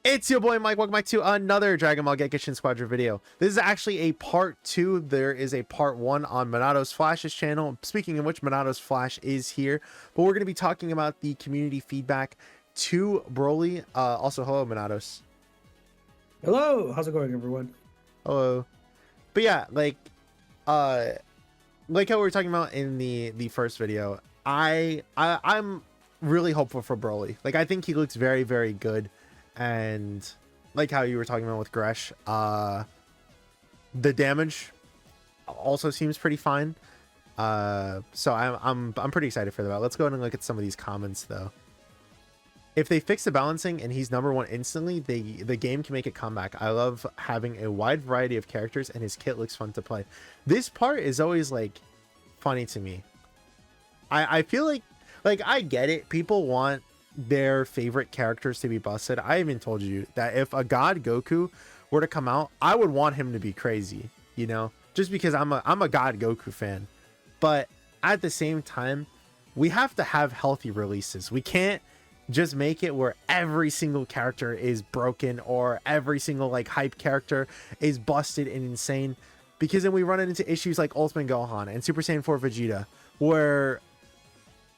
It's your boy Mike. Welcome back to another Dragon Ball Gekishin Squadra video. This is actually a part 2. There is a part 1 on Minato's Flash's channel. Speaking of which, Minato's Flash is here. But we're going to be talking about the community feedback to Broly. Also, hello, Minatos. Hello, how's it going, everyone? Hello. But yeah, like how we were talking about in the first video, I'm really hopeful for Broly. Like, I think he looks very, very good. And like how you were talking about with Gresh, the damage also seems pretty fine. So I'm pretty excited for that. Let's go ahead and look at some of these comments though. If they fix the balancing and he's #1 instantly, the game can make a comeback. I love having a wide variety of characters and his kit looks fun to play. This part is always like funny to me. I feel like I get it. People want their favorite characters to be busted. I even told you that if a God Goku were to come out, I would want him to be crazy, you know, just because I'm a God Goku fan. But at the same time, we have to have healthy releases. We can't just make it where every single character is broken or every single like hype character is busted and insane, because then we run into issues like Ultimate Gohan and Super Saiyan 4 Vegeta, where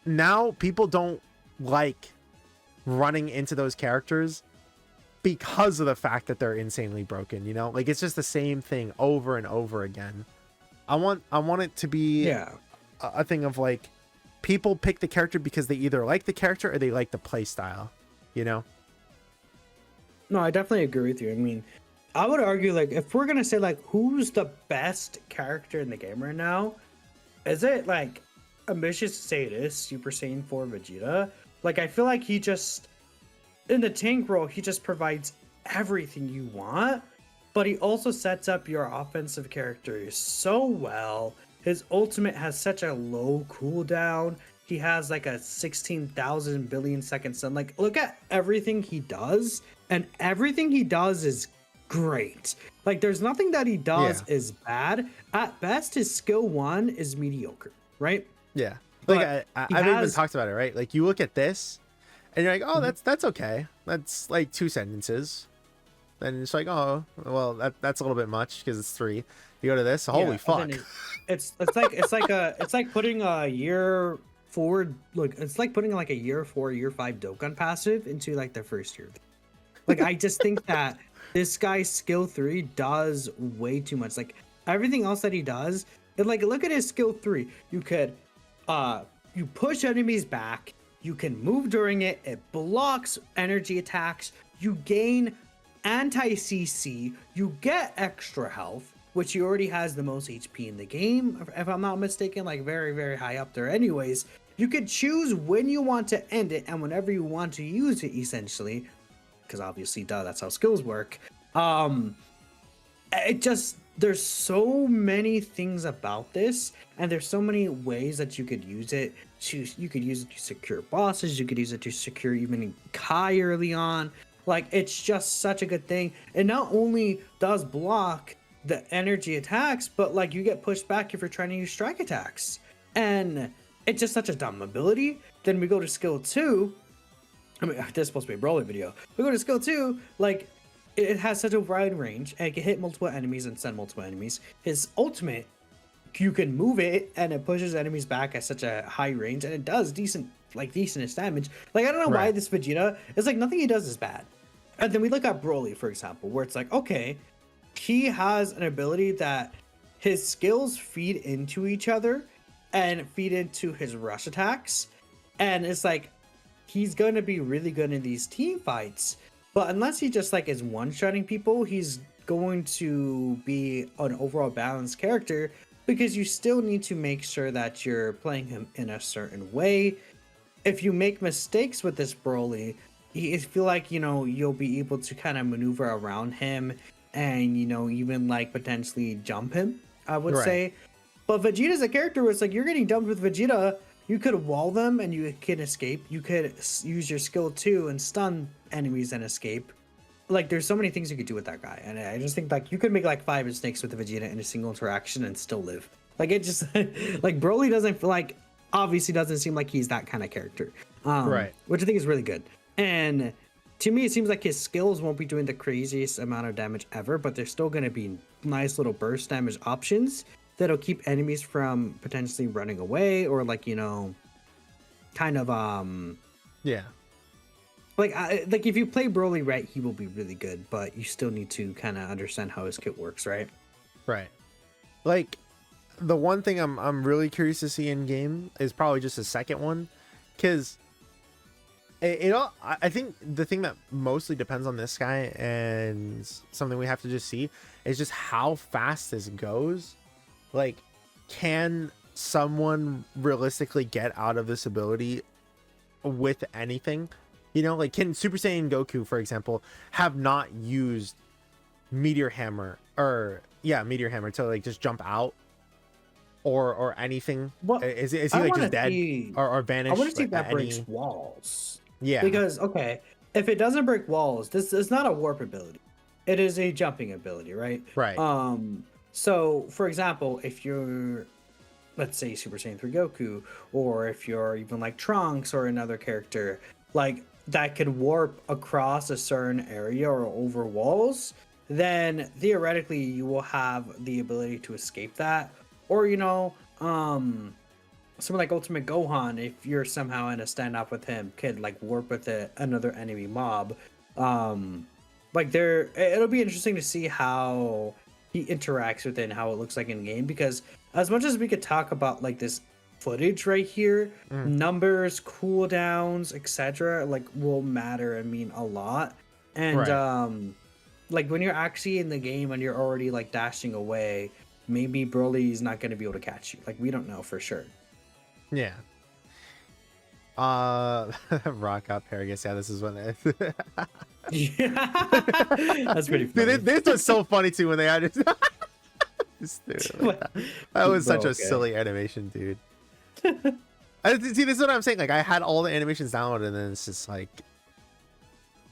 now people don't like running into those characters because of the fact that they're insanely broken, you know? Like, it's just the same thing over and over again. I want it to be a thing of like, people pick the character because they either like the character or they like the play style, you know? No, I definitely agree with you. I mean, I would argue, like, if we're gonna say like who's the best character in the game right now, is it like ambitious to say it is Super Saiyan 4 Vegeta? Like, I feel like he just, in the tank role, he just provides everything you want, but he also sets up your offensive characters so well. His ultimate has such a low cooldown. He has like a 16,000 billion second stun. Like, look at everything he does, and everything he does is great. Like, there's nothing that he does is bad. At best, his skill 1 is mediocre, right? Yeah. Like, I've even talked about it, right? Like, you look at this and you're like, oh, that's okay. That's like 2 sentences. Then it's like, oh, well, that's a little bit much because it's 3. You go to this, holy fuck. It's like putting a year forward. Look, it's like putting like a year 4, year 5 Dokkan passive into like the first year. Like, I just think that this guy's skill 3 does way too much. Like, everything else that he does, and like, look at his skill 3. You could you push enemies back, you can move during it, it blocks energy attacks, you gain anti-CC, you get extra health, which he already has the most HP in the game, if I'm not mistaken, like very, very high up there anyways. You could choose when you want to end it and whenever you want to use it, essentially, because obviously, that's how skills work. It just, there's so many things about this, and there's so many ways that you could use it. You could use it to secure bosses, you could use it to secure even Kai early on. Like, it's just such a good thing. It not only does block the energy attacks, but like, you get pushed back if you're trying to use strike attacks. And it's just such a dumb ability. Then we go to skill 2. I mean, this is supposed to be a Broly video. We go to skill 2, like, it has such a wide range, and it can hit multiple enemies and send multiple enemies. His ultimate, you can move it, and it pushes enemies back at such a high range, and it does decentish damage. Like, I don't know why this Vegeta, it's like nothing he does is bad. And then we look at Broly, for example, where it's like, okay, he has an ability that his skills feed into each other and feed into his rush attacks, and it's like, he's going to be really good in these team fights. But unless he just like is one-shotting people, he's going to be an overall balanced character, because you still need to make sure that you're playing him in a certain way. If you make mistakes with this Broly, I feel like, you know, you'll be able to kind of maneuver around him and, you know, even like potentially jump him, I would say. But Vegeta's a character where it's like, you're getting dumped with Vegeta, you could wall them and you can escape. You could use your skill 2 and stun enemies and escape. Like, there's so many things you could do with that guy. And I just think, like, you could make like 5 mistakes with the Vegeta in a single interaction and still live. Like, it just, like, Broly doesn't feel like, obviously doesn't seem like he's that kind of character. Which I think is really good. And to me, it seems like his skills won't be doing the craziest amount of damage ever, but there's still going to be nice little burst damage options that'll keep enemies from potentially running away or like, you know, kind of Yeah. like if you play Broly right, he will be really good, but you still need to kind of understand how his kit works, right? Right. Like the one thing I'm really curious to see in game is probably just a second one, because I think the thing that mostly depends on this guy and something we have to just see is just how fast this goes. Like, can someone realistically get out of this ability with anything? You know, like, can Super Saiyan Goku, for example, have not used Meteor Hammer Meteor Hammer to like just jump out or anything? Well, Is he I like wanna just dead see- or vanished? I want to see if like, that breaks walls. Yeah. Because okay, if it doesn't break walls, this is not a warp ability. It is a jumping ability, right? Right. So for example, if you're, let's say, Super Saiyan 3 Goku, or if you're even like Trunks or another character, like that could warp across a certain area or over walls, then theoretically you will have the ability to escape that. Or, you know, someone like Ultimate Gohan, if you're somehow in a standoff with him, could like warp with another enemy mob. Like it'll be interesting to see how he interacts with it and how it looks like in game, because as much as we could talk about like this footage right here, numbers, cooldowns, etc., like will matter and mean a lot. And Right. like when you're actually in the game and you're already like dashing away, maybe Broly is not going to be able to catch you. Like we don't know for sure. Yeah. Rock out Paragus. Yeah, this is when That's pretty funny. Dude, this was so funny too when they had it. That was such a silly animation, dude. See, this is what I'm saying. Like, I had all the animations downloaded, and then it's just like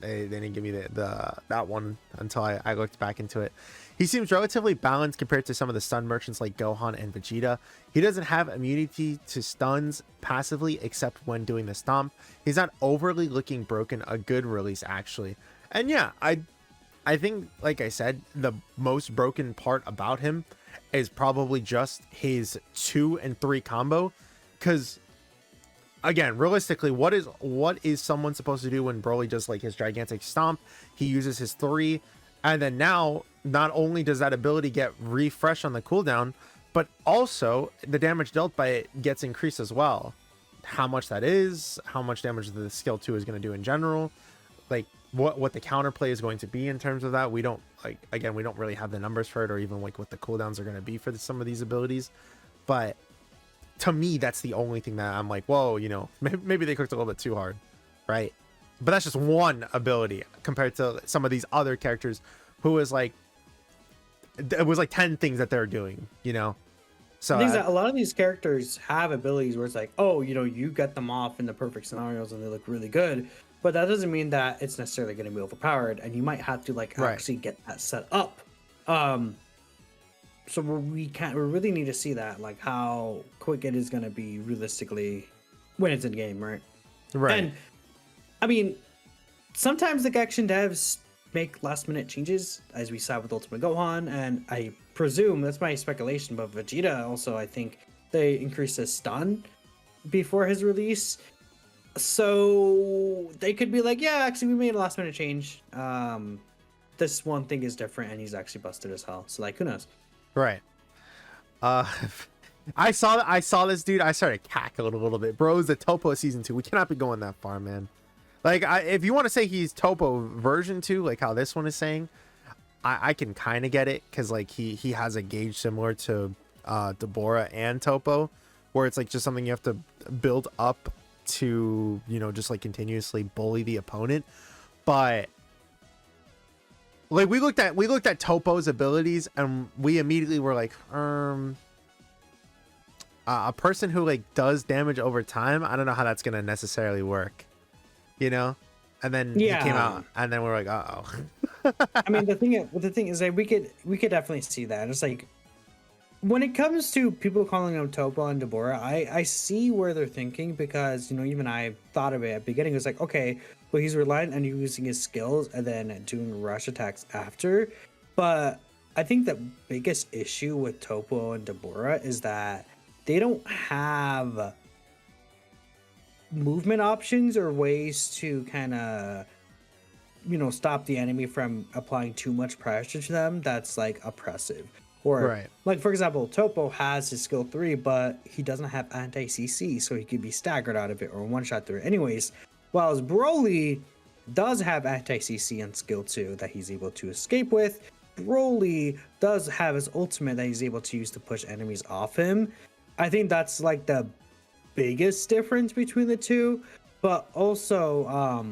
they didn't give me that one until I looked back into it. He seems relatively balanced compared to some of the stun merchants like Gohan and Vegeta. He doesn't have immunity to stuns passively except when doing the stomp. He's not overly looking broken, a good release actually. And yeah, I think, like I said, the most broken part about him is probably just his 2 and 3 combo, because again, realistically, what is someone supposed to do when Broly does like his gigantic stomp? He uses his 3, and then now not only does that ability get refreshed on the cooldown, but also the damage dealt by it gets increased as well. How much that is, how much damage the skill 2 is going to do in general, like what the counterplay is going to be in terms of that. We don't, like, again, we don't really have the numbers for it, or even like what the cooldowns are going to be for some of these abilities. But to me, that's the only thing that I'm like, whoa, you know, maybe they cooked a little bit too hard, right? But that's just one ability compared to some of these other characters who is like, it was like 10 things that they're doing, you know? So that a lot of these characters have abilities where it's like, oh, you know, you get them off in the perfect scenarios and they look really good, but that doesn't mean that it's necessarily going to be overpowered, and you might have to like actually get that set up. So we really need to see that, like how quick it is going to be realistically when it's in game, right? Right. And I mean, sometimes the Gekishin devs make last minute changes, as we saw with Ultimate Gohan, and I presume, that's my speculation, but Vegeta also, I think they increased his stun before his release, so they could be like, yeah, actually we made a last minute change, this one thing is different and he's actually busted as hell, so like, who knows? Right. I saw this dude, I started cackling a little bit. Bro, it's the Toppo season 2. We cannot be going that far, man. Like, if you want to say he's Toppo version 2, like how this one is saying, I can kind of get it, because like he has a gauge similar to Dabura and Toppo, where it's like just something you have to build up to, you know, just like continuously bully the opponent. But like we looked at Toppo's abilities, and we immediately were like, a person who like does damage over time, I don't know how that's gonna necessarily work, you know? And then he came out, and then we're like, uh-oh. I mean, the thing is that we could definitely see that. It's like, when it comes to people calling them Toppo and Dabura, I see where they're thinking, because even I thought of it at the beginning. It was like, okay, well, he's relying on using his skills and then doing rush attacks after. But I think the biggest issue with Toppo and Dabura is that they don't have movement options or ways to kind of stop the enemy from applying too much pressure to them that's like oppressive. Or Right. like, for example, Toppo has his skill 3, but he doesn't have anti-CC, so he could be staggered out of it or one shot through it anyways, while Broly does have anti-CC and skill 2 that he's able to escape with. Broly does have his ultimate that he's able to use to push enemies off him. I think that's like the biggest difference between the two. But also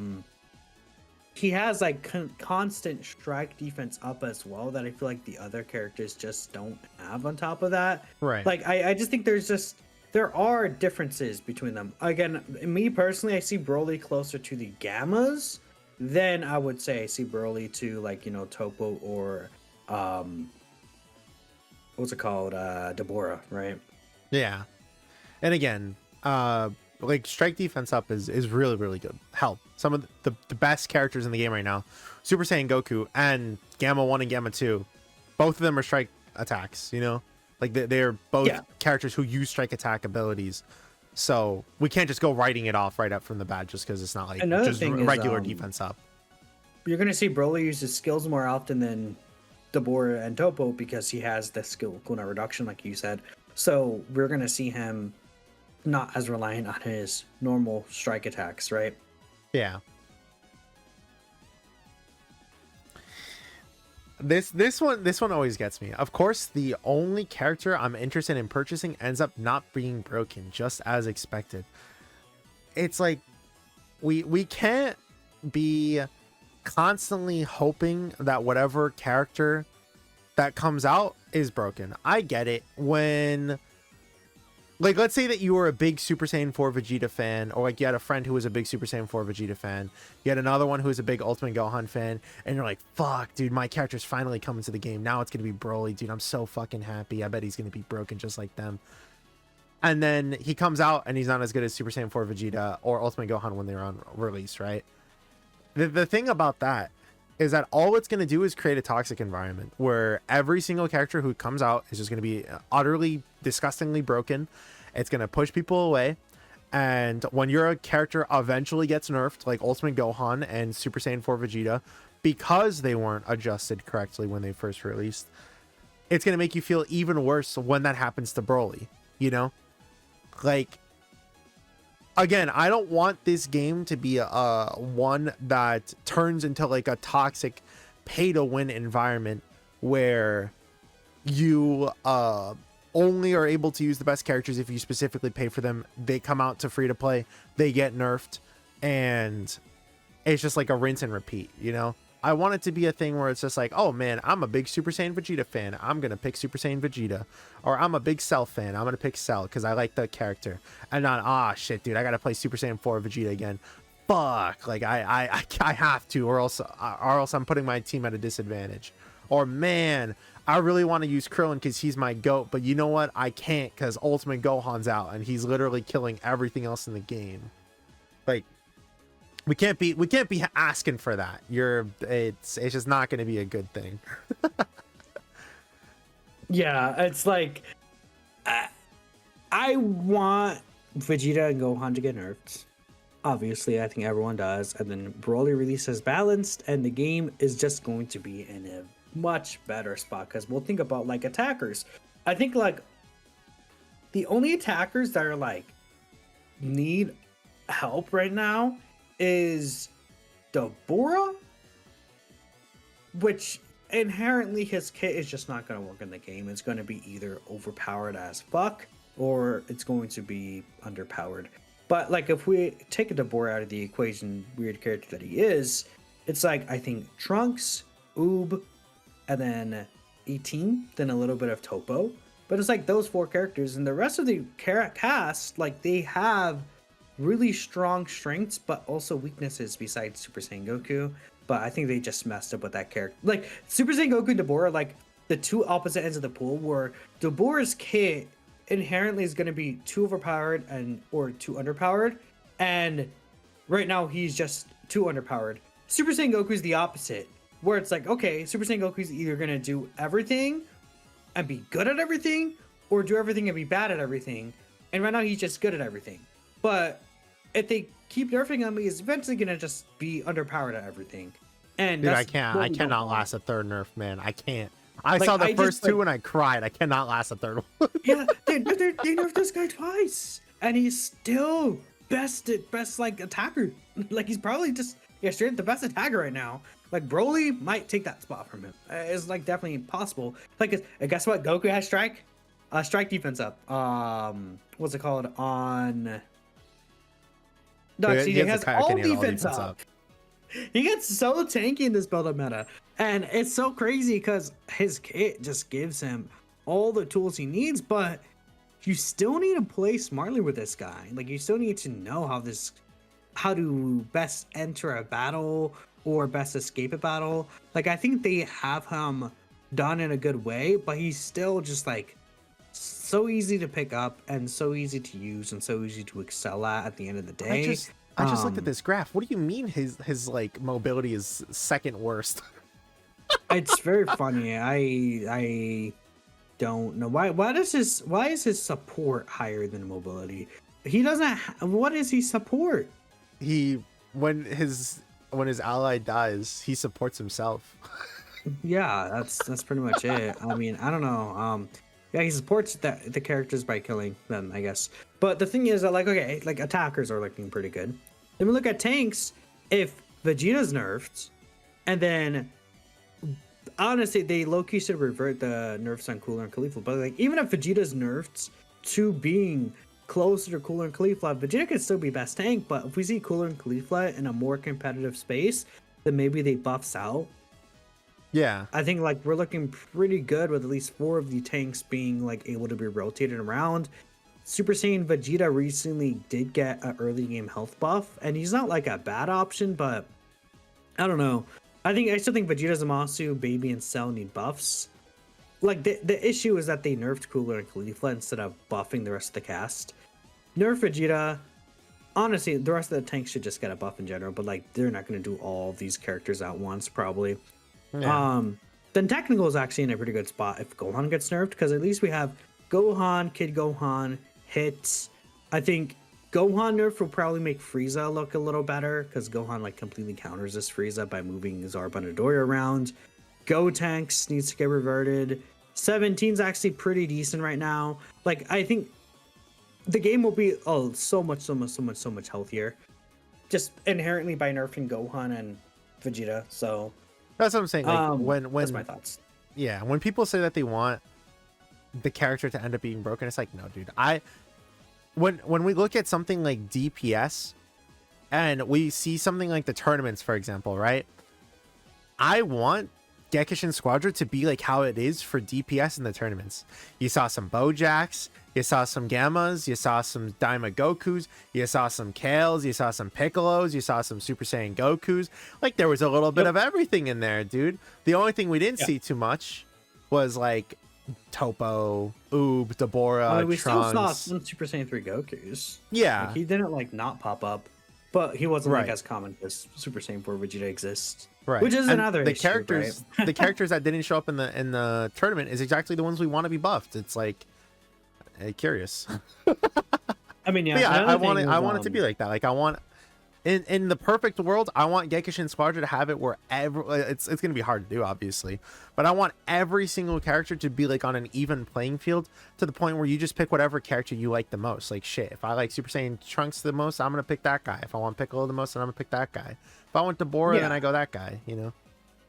he has like constant strike defense up as well, that I feel like the other characters just don't have on top of that. Right. Like I just think there are differences between them. Again, me personally, I see Broly closer to the Gammas than I would say I see Broly to like, Toppo or what's it called? Dabura, right? Yeah. And again, like strike defense up is really, really good. Hell, some of the best characters in the game right now, Super Saiyan Goku and Gamma 1 and Gamma 2, both of them are strike attacks, like they're both characters who use strike attack abilities. So we can't just go writing it off right up from the bat just because it's not like just regular defense up. You're going to see Broly use his skills more often than Dabura and Toppo because he has the skill cooldown reduction, like you said. So we're going to see him not as reliant on his normal strike attacks, right? Yeah. This one always gets me. Of course, the only character I'm interested in purchasing ends up not being broken, just as expected. It's like we can't be constantly hoping that whatever character that comes out is broken. I get it when, like, let's say that you were a big Super Saiyan 4 Vegeta fan, or like you had a friend who was a big Super Saiyan 4 Vegeta fan. You had another one who was a big Ultimate Gohan fan, and you're like, fuck, dude, my character's finally coming to the game. Now it's going to be Broly, dude. I'm so fucking happy. I bet he's going to be broken just like them. And then he comes out and he's not as good as Super Saiyan 4 Vegeta or Ultimate Gohan when they're on release, right? The thing about that is that all it's going to do is create a toxic environment where every single character who comes out is just going to be utterly disgustingly broken. It's going to push people away. And when your character eventually gets nerfed, like Ultimate Gohan and Super Saiyan 4 Vegeta, because they weren't adjusted correctly when they first released, it's going to make you feel even worse when that happens to Broly, Like, again, I don't want this game to be one that turns into like a toxic pay-to-win environment where you only are able to use the best characters if you specifically pay for them. They come out to free-to-play, they get nerfed, and it's just like a rinse and repeat, I want it to be a thing where it's just like, oh man, I'm a big Super Saiyan Vegeta fan, I'm gonna pick Super Saiyan Vegeta. Or I'm a big Cell fan, I'm gonna pick Cell because I like the character. And not, shit, dude, I gotta play Super Saiyan 4 Vegeta again. Fuck, like I have to, or else I'm putting my team at a disadvantage. Or man, I really want to use Krillin because he's my GOAT, but you know what? I can't because Ultimate Gohan's out and he's literally killing everything else in the game. Like, we can't be asking for that. It's just not going to be a good thing. Yeah, it's like I want Vegeta and Gohan to get nerfed. Obviously, I think everyone does. And then Broly releases balanced, and the game is just going to be in a much better spot. Because we'll think about like attackers. I think like the only attackers that are like need help right now is Dabura, which inherently his kit is just not going to work in the game. It's going to be either overpowered as fuck or it's going to be underpowered. But like if we take a Dabura out of the equation, weird character that he is, it's like I think Trunks, Oob, and then 18, then a little bit of Toppo. But it's like those four characters, and the rest of the cast, like they have really strong strengths, but also weaknesses besides Super Saiyan Goku. But I think they just messed up with that character. Like Super Saiyan Goku and Dabura, like the two opposite ends of the pool, where Dabura's kit inherently is going to be too overpowered or too underpowered, and right now he's just too underpowered. Super Saiyan Goku is the opposite, where it's like, okay, Super Saiyan Goku is either going to do everything and be good at everything, or do everything and be bad at everything. And right now he's just good at everything. But if they keep nerfing him, he's eventually gonna just be underpowered at everything. And Dude, that's I cannot last a third nerf, man. I can't. I saw the first two and I cried. I cannot last a third one. Yeah, they nerfed this guy twice, and he's still best like attacker. Like he's probably just straight up the best attacker right now. Like Broly might take that spot from him. It's like definitely possible. Like, guess what? Goku has strike defense up. What's it called on? No, he has all defense up. He gets so tanky in this build-up meta, and it's so crazy because his kit just gives him all the tools he needs. But you still need to play smartly with this guy. Like you still need to know how to best enter a battle or best escape a battle. Like I think they have him done in a good way, but he's still just like so easy to pick up and so easy to use and so easy to excel at the end of the day. I just looked at this graph. What do you mean his like mobility is second worst? It's very funny. I don't know why is his support higher than mobility? He doesn't what does he support? When his ally dies, he supports himself. Yeah, that's pretty much it. I mean, I don't know. Yeah, he supports the characters by killing them, I guess. But the thing is that, like, okay, like attackers are looking pretty good. Then we look at tanks. If Vegeta's nerfed, and then honestly, they low-key should revert the nerfs on Cooler and Caulifla. But like, even if Vegeta's nerfed to being closer to Cooler and Caulifla, Vegeta could still be best tank. But if we see Cooler and Caulifla in a more competitive space, then maybe they buffs out. Yeah, I think like we're looking pretty good with at least 4 of the tanks being like able to be rotated around. Super Saiyan Vegeta recently did get an early game health buff, and he's not like a bad option, but I don't know. I still think Vegeta, Zamasu, Baby, and Cell need buffs. Like the issue is that they nerfed Cooler and Caulifla instead of buffing the rest of the cast. Nerf Vegeta. Honestly, the rest of the tanks should just get a buff in general, but like they're not going to do all of these characters at once probably. Yeah. Then Technical is actually in a pretty good spot if Gohan gets nerfed, because at least we have Gohan, Kid Gohan, hits. I think Gohan nerf will probably make Frieza look a little better, because Gohan like completely counters this Frieza by moving Zarba and Midoriya around. Gotenks needs to get reverted. 17's actually pretty decent right now. Like I think the game will be so much healthier, just inherently by nerfing Gohan and Vegeta. So that's what I'm saying. Like when that's my thoughts. Yeah, when people say that they want the character to end up being broken, it's like, no, dude. When we look at something like DPS and we see something like the tournaments, for example, right? I want Gekishin Squadra to be like how it is for DPS in the tournaments. You saw some Bojacks, you saw some Gammas, you saw some Daima Gokus, you saw some Kales, you saw some Piccolos, you saw some Super Saiyan Gokus. Like there was a little bit of everything in there, dude. The only thing we didn't see too much was like Toppo, Oob, Dabura, we Trunks. still saw some Super Saiyan 3 Gokus. Yeah. Like, he didn't like not pop up, but he wasn't like as common as Super Saiyan 4 Vegeta exists. Right. Which is another the issue, characters right? the characters that didn't show up in the tournament is exactly the ones we want to be buffed. It's like curious. I mean, I want it to be like that. Like I want in the perfect world, I want Gekishin Squadra to have it where it's gonna be hard to do, obviously, but I want every single character to be like on an even playing field, to the point where you just pick whatever character you like the most. Like shit, if I like Super Saiyan Trunks the most, I'm gonna pick that guy. If I want Piccolo the most, then I'm gonna pick that guy. If I want Dabura, then I go that guy. You know,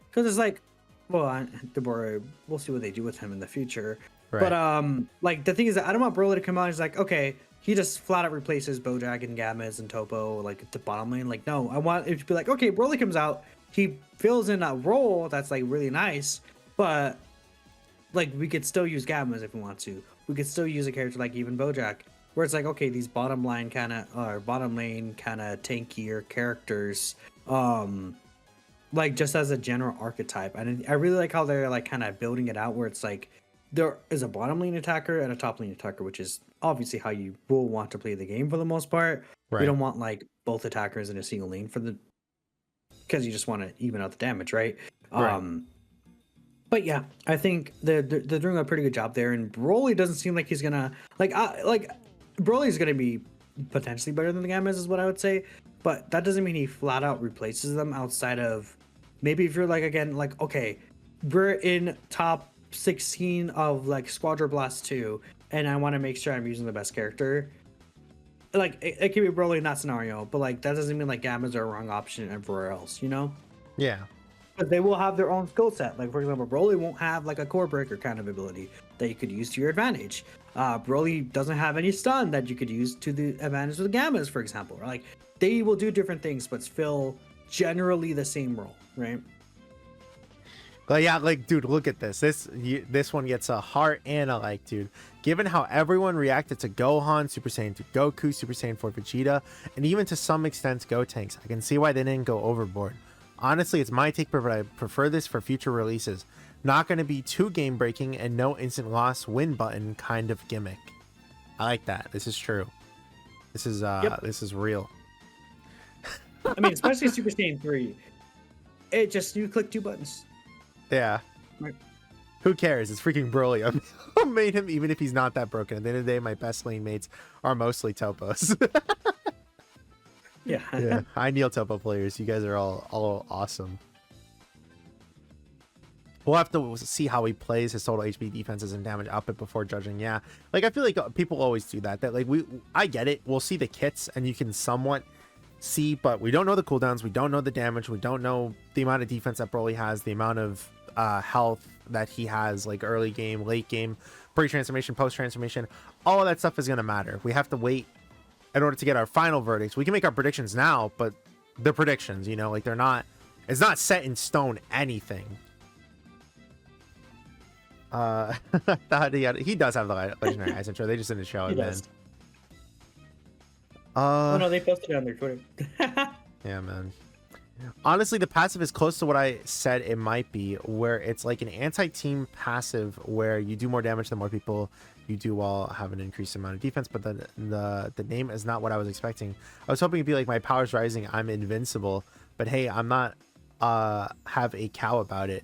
because it's like, well, Dabura, we'll see what they do with him in the future. Right. But like the thing is that I don't want Broly to come out and he's like, okay, he just flat out replaces Bojack and Gammas and Toppo like the bottom lane. Like, no, I want it to be like, okay, Broly comes out, he fills in a role that's like really nice, but like we could still use Gammas if we want to. We could still use a character like even Bojack, where it's like, okay, these bottom lane kind of tankier characters like just as a general archetype. And I really like how they're like kind of building it out where it's like there is a bottom lane attacker and a top lane attacker, which is obviously how you will want to play the game for the most part. Right. You don't want like both attackers in a single lane because you just want to even out the damage, right? Right. But yeah, I think they're doing a pretty good job there. And Broly doesn't seem like he's gonna like Broly's gonna be potentially better than the Gammas is what I would say. But that doesn't mean he flat out replaces them outside of maybe if you're like again like okay, we're in top 16 of like Squadra Blast 2, and I want to make sure I'm using the best character. Like it could be Broly in that scenario, but like that doesn't mean like Gammas are a wrong option everywhere else, you know? Yeah. But they will have their own skill set. Like for example, Broly won't have like a core breaker kind of ability that you could use to your advantage. Broly doesn't have any stun that you could use to the advantage of the Gammas, for example. Like they will do different things, but fill generally the same role, right? But yeah, like, dude, look at this. This one gets a heart and a like, dude. Given how everyone reacted to Gohan, Super Saiyan 2 Goku, Super Saiyan 4 Vegeta, and even to some extent Gotenks, I can see why they didn't go overboard. Honestly, it's my take, but I prefer this for future releases. Not going to be too game breaking and no instant loss win button kind of gimmick. I like that. This is true. This is This is real. I mean, especially Super Saiyan 3. You click 2 buttons. Yeah. Right. Who cares? It's freaking Broly. I made him even if he's not that broken. At the end of the day, my best lane mates are mostly Toppos. Yeah. Yeah. I kneel Toppo players. You guys are all awesome. We'll have to see how he plays his total HP, defenses, and damage output before judging. Yeah. Like, I feel like people always do that. That, like, I get it. We'll see the kits, and you can somewhat see, but we don't know the cooldowns. We don't know the damage. We don't know the amount of defense that Broly has, the amount of health that he has, like, early game, late game, pre-transformation, post-transformation. All of that stuff is going to matter. We have to wait in order to get our final verdicts. We can make our predictions now, but the predictions, you know, like, it's not set in stone anything. He does have the legendary ice intro. They just didn't show it, man. Oh no, they posted it on their Twitter. Yeah, man. Honestly, the passive is close to what I said it might be, where it's like an anti-team passive where you do more damage than more people you do while have an increased amount of defense, but then the name is not what I was expecting. I was hoping it'd be like my power's rising, I'm invincible, but hey, I'm not have a cow about it.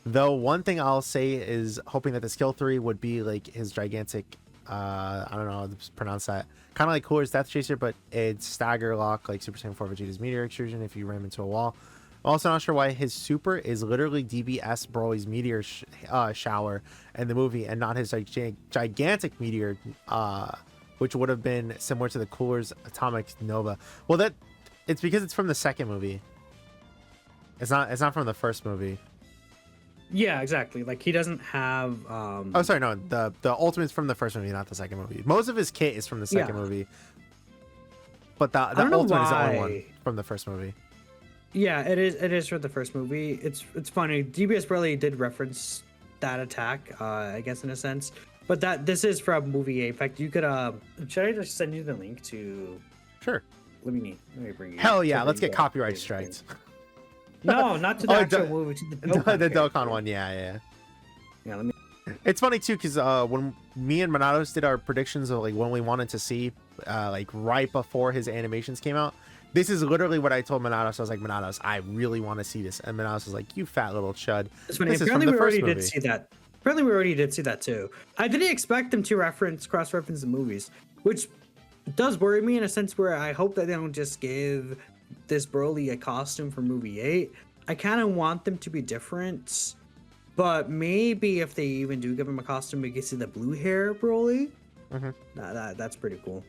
Though one thing I'll say is hoping that the skill 3 would be like his gigantic I don't know how to pronounce that. Kind of like Cooler's Death Chaser, but it's stagger lock like Super Saiyan 4 Vegeta's Meteor Extrusion if you ram into a wall. I'm also not sure why his super is literally DBS Broly's Meteor Shower in the movie and not his gigantic Meteor, which would have been similar to the Cooler's Atomic Nova. Well, it's because it's from the second movie. It's not from the first movie. Yeah, exactly. Like he doesn't have. Oh, sorry, no. The Ultimate's from the first movie, not the second movie. Most of his kit is from the second movie, but the Ultimate is the only one from the first movie. Yeah, it is. It is from the first movie. It's funny. DBS Broly did reference that attack, I guess in a sense, but this is from movie A. In fact, you could. Should I just send you the link to? Sure. Let me bring you. Hell yeah! Let's get copyright strikes. No, not to the actual movie. To the Dokkan one, yeah. Let me. It's funny too, because when me and Minato did our predictions of like when we wanted to see, like right before his animations came out, this is literally what I told Minato. So I was like, Minato, I really want to see this, and Minato was like, "You fat little chud." Apparently, we already did see that. Apparently, we already did see that too. I didn't expect them to cross-reference the movies, which does worry me in a sense where I hope that they don't just give this Broly a costume for movie 8. I kind of want them to be different, but maybe if they even do give him a costume, we can see the blue hair Broly. That's pretty cool.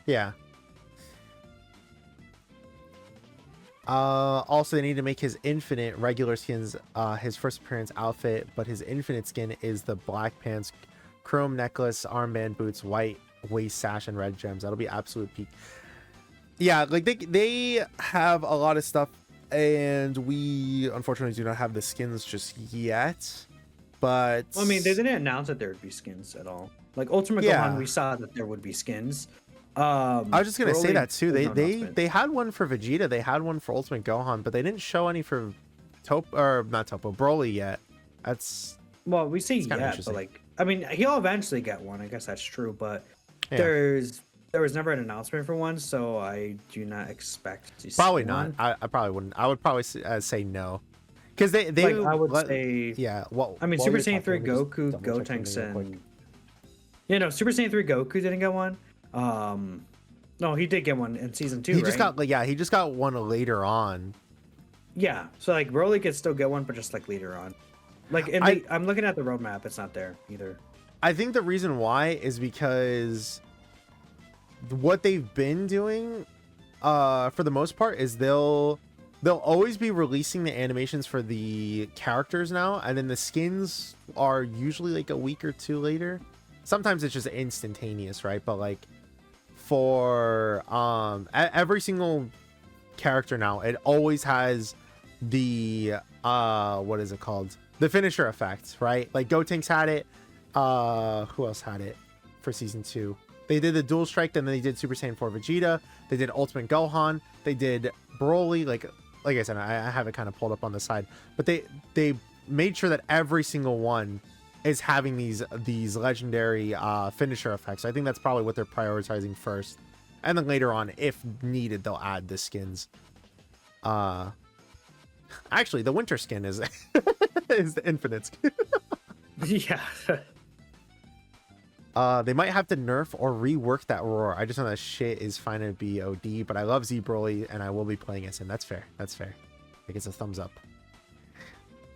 Yeah. Also, they need to make his infinite regular skins his first appearance outfit, but his infinite skin is the black pants, chrome necklace, armband, boots, white waist sash, and red gems. That'll be absolute peak. Yeah, like they have a lot of stuff, and we unfortunately do not have the skins just yet. But well, I mean, they didn't announce that there would be skins at all. Like Ultimate Gohan, we saw that there would be skins, I was just gonna say Broly, that too. there's no They announcement. they had one for Vegeta. They had one for Ultimate Gohan, but they didn't show any for not Toppo, Broly yet. That's Well, we say kinda yeah, but interesting. like, I mean, he'll eventually get one. I guess that's true, but Yeah. there was never an announcement for one, so I do not expect to see probably not. one. I probably wouldn't. I would probably say no, because they Like, I would say, yeah. What I mean, while Super you're Saiyan talking, 3 let me just Goku, double check Gotenks, something real quick. and Super Saiyan 3 Goku didn't get one. No, he did get one in season 2, He right? just got he just got one later on. Yeah, so like Broly could still get one, but just like later on. Like, I'm looking at the roadmap; it's not there either. I think the reason why is because what they've been doing, for the most part, is they'll always be releasing the animations for the characters now, and then the skins are usually like a week or two later. Sometimes it's just instantaneous, right? But like for every single character now, it always has the what is it called? The finisher effect, right? Like Gotenks had it. Who else had it for season 2? They did the dual strike, then they did Super Saiyan 4 Vegeta. They did Ultimate Gohan. They did Broly. Like I said, I have it kind of pulled up on the side, but they made sure that every single one is having these legendary finisher effects. I think that's probably what they're prioritizing first, and then later on, if needed, they'll add the skins. Actually, the winter skin is is the infinite skin. Yeah. They might have to nerf or rework that roar. I just know that shit is fine to be OD, but I love Z Broly and I will be playing as him. That's fair. That's fair. I guess a thumbs up.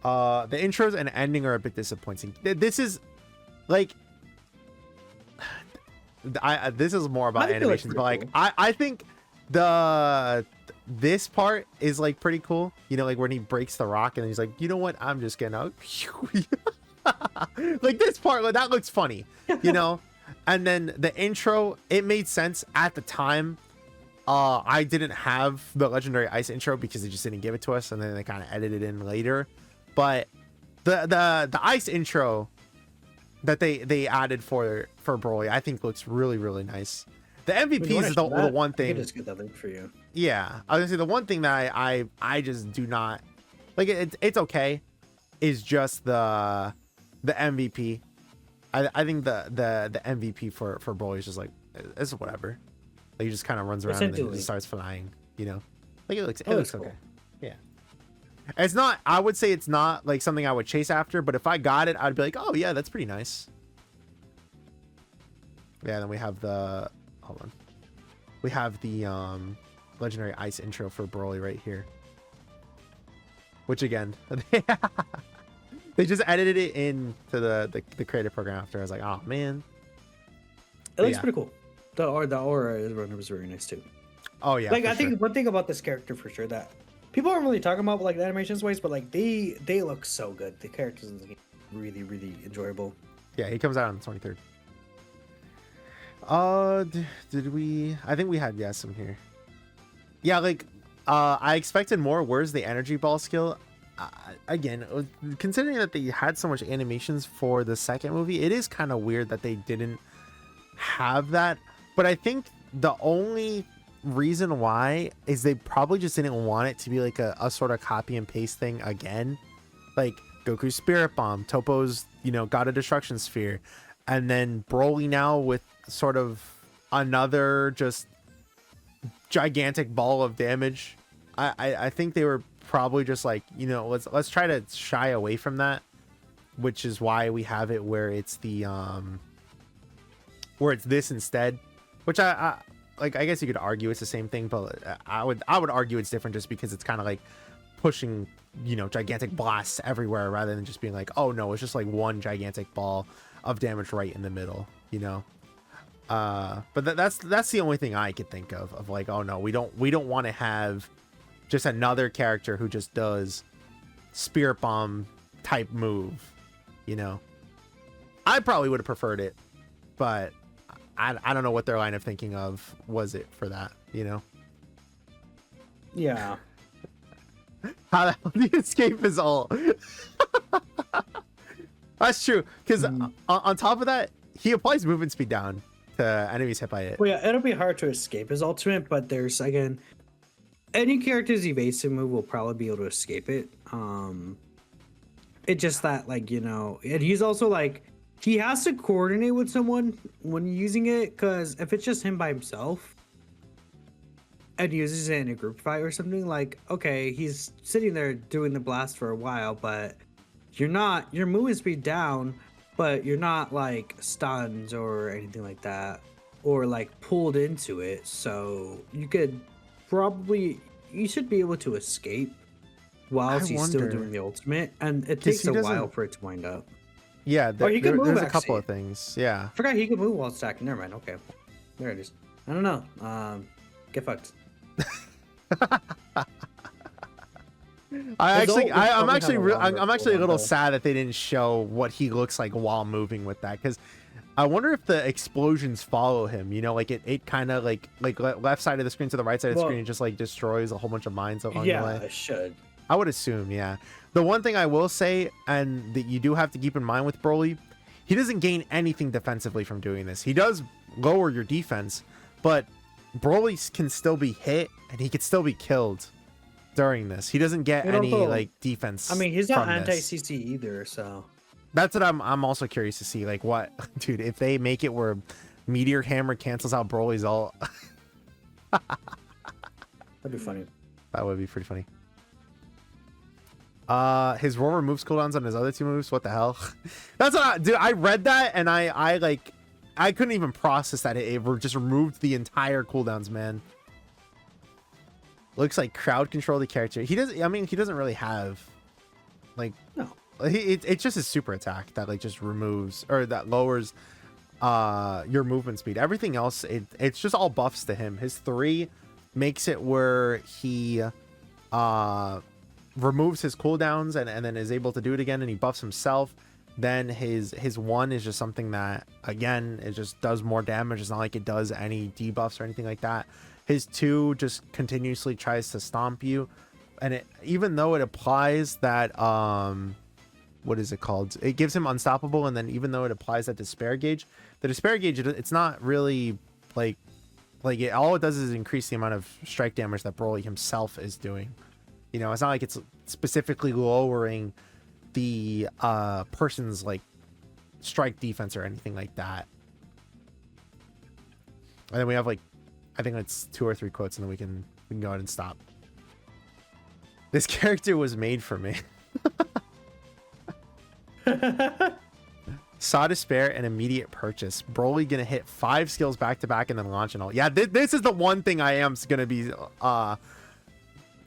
The intros and ending are a bit disappointing. This is like, this is more about animations, but like, cool. I think this part is like pretty cool. You know, like when he breaks the rock and he's like, you know what? I'm just gonna like this part, like, that looks funny, you know. And then the intro, it made sense at the time. I didn't have the legendary ice intro because they just didn't give it to us, and then they kind of edited it in later. But the ice intro that they added for Broly, I think looks really nice. The MVPs is the one thing. I can just get that link for you. Yeah, I was gonna say the one thing that I just do not like. It's okay. Is just the MVP. I think the MVP for Broly is just like, it's whatever. Like, he just kind of runs around and then he just starts flying, you know. Like, it looks cool. okay. Yeah. It's not, I would say it's not like something I would chase after, but if I got it, I'd be like, oh yeah, that's pretty nice. Yeah, then we have the, hold on. We have the legendary ice intro for Broly right here. Which again, they just edited it into the creative program after. I was like, oh man. It looks pretty cool. The aura was very nice too. Oh yeah. Like, I think one thing about this character for sure that people aren't really talking about, like the animations ways, but like they look so good. The characters in the game really enjoyable. Yeah, he comes out on the 23rd. Did we? I think we had some here. Yeah, like I expected more. Where's the energy ball skill? Again, considering that they had so much animations for the second movie, it is kind of weird that they didn't have that. But I think the only reason why is they probably just didn't want it to be like a sort of copy and paste thing again. Like Goku's Spirit Bomb, Toppo's, God of Destruction Sphere, and then Broly now with sort of another just gigantic ball of damage. I think they were probably just like, let's try to shy away from that, which is why we have it where it's the where it's this instead, which I guess you could argue it's the same thing, but I would argue it's different just because it's kind of like pushing, gigantic blasts everywhere rather than just being like, oh no, it's just like one gigantic ball of damage right in the middle, but that's the only thing I could think of like, oh no, we don't want to have just another character who just does Spirit Bomb type move, I probably would have preferred it, but I don't know what their line of thinking of was it for that, Yeah. How the escape is all. That's true, because on top of that, he applies movement speed down enemies hit by it. Well, yeah, it'll be hard to escape his ultimate, but there's again, any character's evasive move will probably be able to escape it. It's just that, like, you know, and he's also like, he has to coordinate with someone when using it, because if it's just him by himself and uses it in a group fight or something, like, okay, he's sitting there doing the blast for a while, but you're moving speed down, but you're not like stunned or anything like that, or like pulled into it. So you should be able to escape while he's still doing the ultimate, and it takes a while for it to wind up. Yeah, he can move, there's a couple of things. Yeah, I forgot he could move while stacking. Never mind. Okay, there it is. I don't know. Get fucked. I'm actually a little sad that they didn't show what he looks like while moving with that, because I wonder if the explosions follow him. You know, like it kind of like left side of the screen to the right side of the screen, just like destroys a whole bunch of mines along the way. Yeah, it should. I would assume, yeah. The one thing I will say, and that you do have to keep in mind with Broly, he doesn't gain anything defensively from doing this. He does lower your defense, but Broly can still be hit and he could still be killed during this. He doesn't get any like defense. I mean, he's not anti-CC either, so that's what I'm also curious to see. Like, what, dude, if they make it where Meteor Hammer cancels out Broly's ult. That'd be funny. That would be pretty funny. His roll removes cooldowns on his other two moves. What the hell? That's what dude, I read that and I couldn't even process that it just removed the entire cooldowns, man. Looks like crowd control the character. He doesn't really have, like, no. It's just his super attack that like just removes, or that lowers your movement speed. Everything else, it's just all buffs to him. His 3 makes it where he removes his cooldowns and then is able to do it again, and he buffs himself. Then his 1 is just something that, again, it just does more damage. It's not like it does any debuffs or anything like that. His 2 just continuously tries to stomp you, and even though it applies that what is it called, it gives him unstoppable, and then even though it applies that despair gauge, the despair gauge, it's not really like all it does is increase the amount of strike damage that Broly himself is doing. You know, it's not like it's specifically lowering the person's like strike defense or anything like that. And then we have like, I think it's 2 or 3 quotes, and then we can go ahead and stop. This character was made for me. Saw despair and immediate purchase. Broly gonna hit 5 skills back to back and then launch and all. Yeah, this is the one thing I am gonna be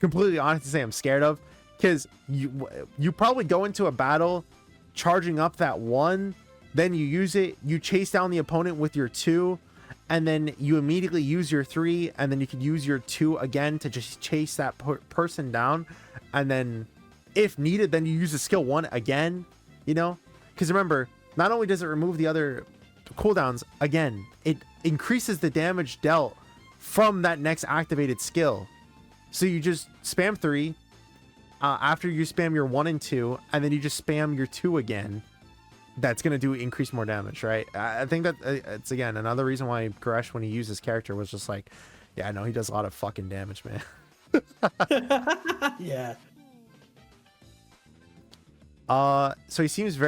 completely honest to say I'm scared of, because you probably go into a battle charging up that 1, then you use it, you chase down the opponent with your 2, and then you immediately use your 3, and then you could use your 2 again to just chase that person down, and then if needed, then you use the skill 1 again, you know, because remember, not only does it remove the other cooldowns, again, it increases the damage dealt from that next activated skill. So you just spam 3 after you spam your 1 and 2, and then you just spam your 2 again. That's going to increase more damage, right? I think that it's, again, another reason why Goresh, when he used his character, was just like, yeah, I know he does a lot of fucking damage, man. Yeah. So he seems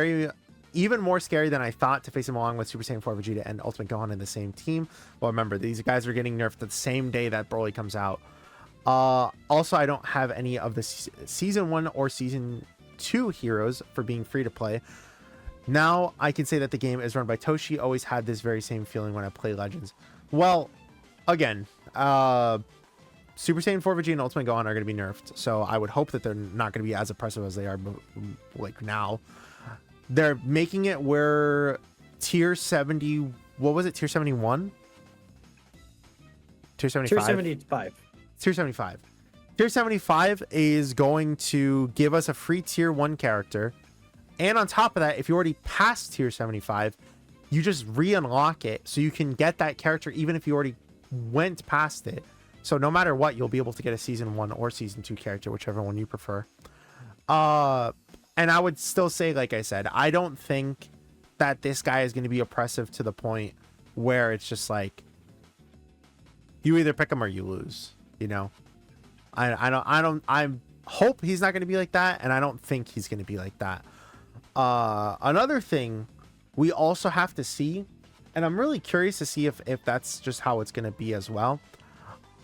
even more scary than I thought to face him along with Super Saiyan 4 Vegeta and Ultimate Gohan in the same team. Well, remember, these guys are getting nerfed the same day that Broly comes out. Also, I don't have any of the season 1 or season 2 heroes for being free to play. Now I can say that the game is run by Toshi. Always had this very same feeling when I play Legends. Well, again, Super Saiyan 4 Vegeta and Ultimate Gohan are going to be nerfed, so I would hope that they're not going to be as oppressive as they are like now. They're making it where tier 70, what was it, tier 71? Tier 75? Tier 75. Tier 75. Tier 75 is going to give us a free tier 1 character. And on top of that, if you already passed tier 75, you just re-unlock it. So you can get that character even if you already went past it. So no matter what, you'll be able to get a season 1 or season 2 character, whichever one you prefer. And I would still say, like I said, I don't think that this guy is going to be oppressive to the point where it's just like you either pick him or you lose, you know. I hope he's not going to be like that, and I don't think he's going to be like that. Another thing we also have to see, and I'm really curious to see if that's just how it's going to be as well.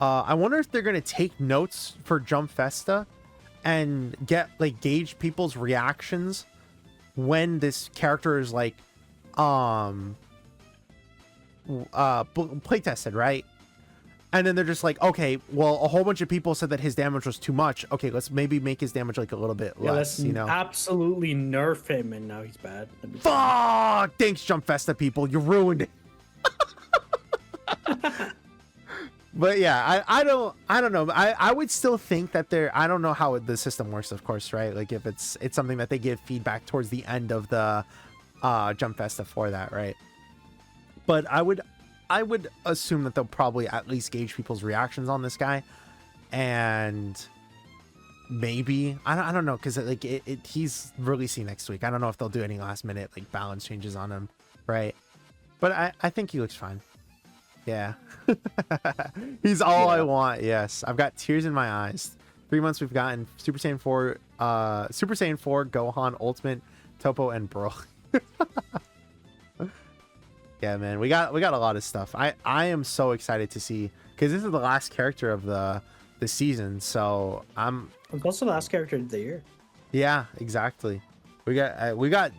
I wonder if they're going to take notes for Jump Festa and gauge people's reactions when this character is play tested, right? And then they're just like, okay, well, a whole bunch of people said that his damage was too much. Okay, let's maybe make his damage like a little bit less, let's you know? absolutely nerf him, and now he's bad. Fuck! Thanks, Jump Festa people. You ruined it. But yeah, I don't know. I would still think that I don't know how the system works, of course, right? Like if it's something that they give feedback towards the end of the Jump Festa for that, right? But I would assume that they'll probably at least gauge people's reactions on this guy, and maybe I don't know, because like he's releasing next week. I don't know if they'll do any last minute like balance changes on him, right? But I think he looks fine. Yeah. He's all I want. Yes, I've got tears in my eyes. 3 months we've gotten Super Saiyan 4 Gohan Ultimate, Toppo and Broly. Yeah, man, we got a lot of stuff. I am so excited to see, because this is the last character of the season, so It's also the last character of the year. Yeah, exactly. We got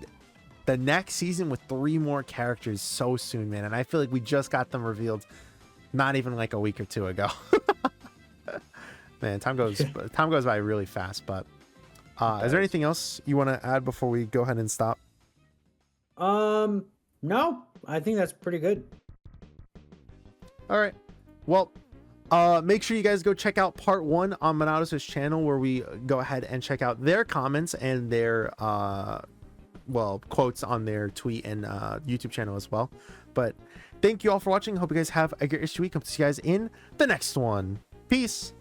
the next season with 3 more characters so soon, man, and I feel like we just got them revealed not even like a week or 2 ago. Man, time goes by really fast. But is there anything else you want to add before we go ahead and stop? No, I think that's pretty good. All right. Well, make sure you guys go check out part 1 on Minato's channel, where we go ahead and check out their comments and their quotes on their tweet and YouTube channel as well. But thank you all for watching. Hope you guys have a great week. Hope to see you guys in the next one. Peace.